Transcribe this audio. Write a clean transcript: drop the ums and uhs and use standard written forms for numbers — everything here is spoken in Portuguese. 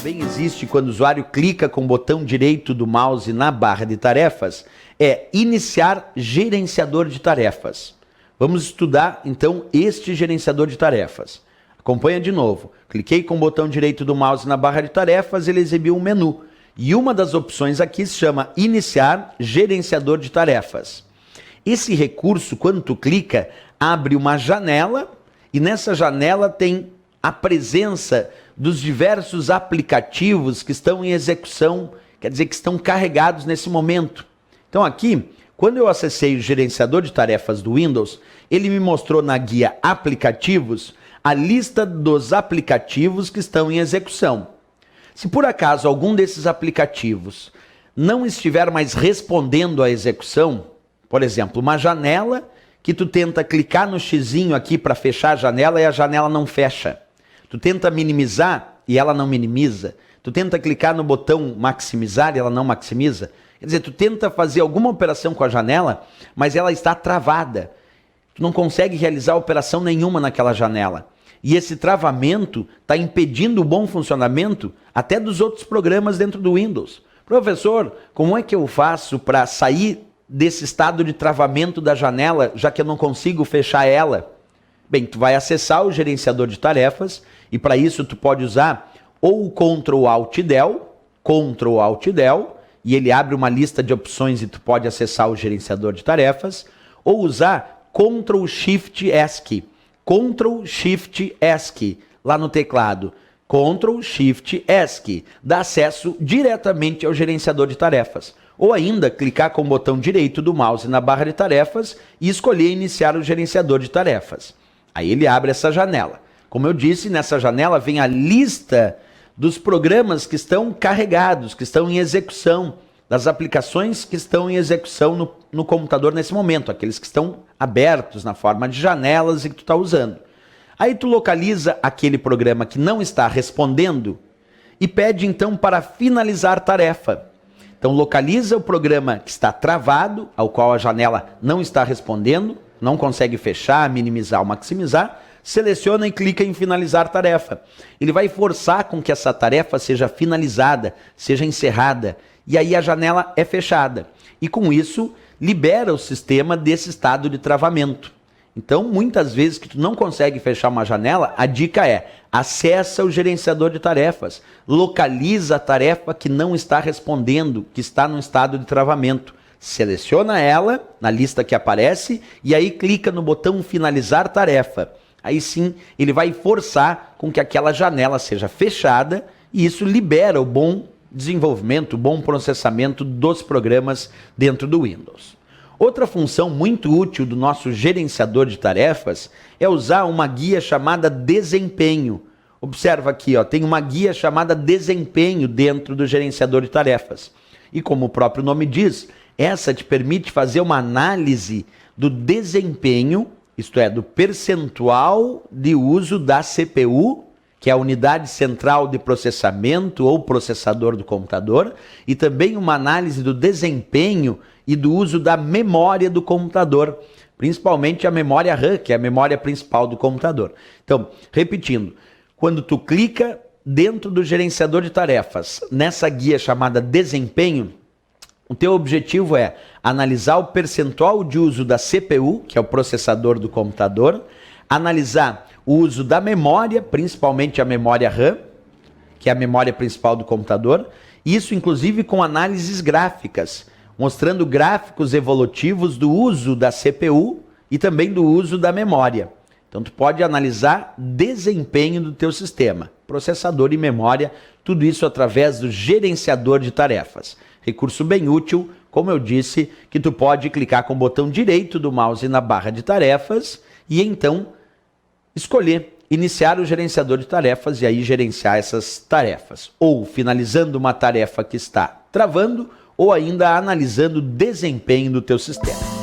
também existe quando o usuário clica com o botão direito do mouse na barra de tarefas, é iniciar gerenciador de tarefas. Vamos estudar então este gerenciador de tarefas. Acompanha de novo. Cliquei com o botão direito do mouse na barra de tarefas, ele exibiu um menu. E uma das opções aqui se chama iniciar gerenciador de tarefas. Esse recurso, quando tu clica, abre uma janela e nessa janela tem a presença dos diversos aplicativos que estão em execução, quer dizer, que estão carregados nesse momento. Então aqui, quando eu acessei o gerenciador de tarefas do Windows, ele me mostrou na guia aplicativos a lista dos aplicativos que estão em execução. Se por acaso algum desses aplicativos não estiver mais respondendo à execução, por exemplo, uma janela que tu tenta clicar no xizinho aqui para fechar a janela e a janela não fecha. Tu tenta minimizar e ela não minimiza. Tu tenta clicar no botão maximizar e ela não maximiza. Quer dizer, tu tenta fazer alguma operação com a janela, mas ela está travada. Tu não consegue realizar operação nenhuma naquela janela. E esse travamento está impedindo o bom funcionamento até dos outros programas dentro do Windows. Professor, como é que eu faço para sair desse estado de travamento da janela, já que eu não consigo fechar ela? Bem, tu vai acessar o gerenciador de tarefas e para isso tu pode usar ou o Ctrl+Alt+Del, e ele abre uma lista de opções e tu pode acessar o gerenciador de tarefas, ou usar Ctrl+Shift+ESC, Ctrl+Shift+ESC, lá no teclado, Ctrl+Shift+ESC, dá acesso diretamente ao gerenciador de tarefas. Ou ainda, clicar com o botão direito do mouse na barra de tarefas e escolher iniciar o gerenciador de tarefas. Aí ele abre essa janela. Como eu disse, nessa janela vem a lista dos programas que estão carregados, que estão em execução, das aplicações que estão em execução no computador nesse momento, aqueles que estão abertos na forma de janelas e que tu está usando. Aí tu localiza aquele programa que não está respondendo e pede então para finalizar tarefa. Então localiza o programa que está travado, ao qual a janela não está respondendo, não consegue fechar, minimizar ou maximizar, seleciona e clica em finalizar tarefa. Ele vai forçar com que essa tarefa seja finalizada, seja encerrada, e aí a janela é fechada. E com isso, libera o sistema desse estado de travamento. Então, muitas vezes que tu não consegue fechar uma janela, a dica é: acessa o gerenciador de tarefas, localiza a tarefa que não está respondendo, que está num estado de travamento. Seleciona ela na lista que aparece e aí clica no botão finalizar tarefa. Aí sim, ele vai forçar com que aquela janela seja fechada e isso libera o bom desenvolvimento, o bom processamento dos programas dentro do Windows. Outra função muito útil do nosso gerenciador de tarefas é usar uma guia chamada desempenho. Observa aqui, ó, tem uma guia chamada desempenho dentro do gerenciador de tarefas. E como o próprio nome diz, essa te permite fazer uma análise do desempenho, isto é, do percentual de uso da CPU, que é a unidade central de processamento ou processador do computador, e também uma análise do desempenho e do uso da memória do computador, principalmente a memória RAM, que é a memória principal do computador. Então, repetindo, quando tu clica dentro do gerenciador de tarefas, nessa guia chamada desempenho, o teu objetivo é analisar o percentual de uso da CPU, que é o processador do computador, analisar o uso da memória, principalmente a memória RAM, que é a memória principal do computador, isso inclusive com análises gráficas, mostrando gráficos evolutivos do uso da CPU e também do uso da memória. Então tu pode analisar desempenho do teu sistema, processador e memória, tudo isso através do gerenciador de tarefas. Recurso bem útil, como eu disse, que tu pode clicar com o botão direito do mouse na barra de tarefas e então escolher iniciar o gerenciador de tarefas e aí gerenciar essas tarefas. Ou finalizando uma tarefa que está travando ou ainda analisando o desempenho do teu sistema.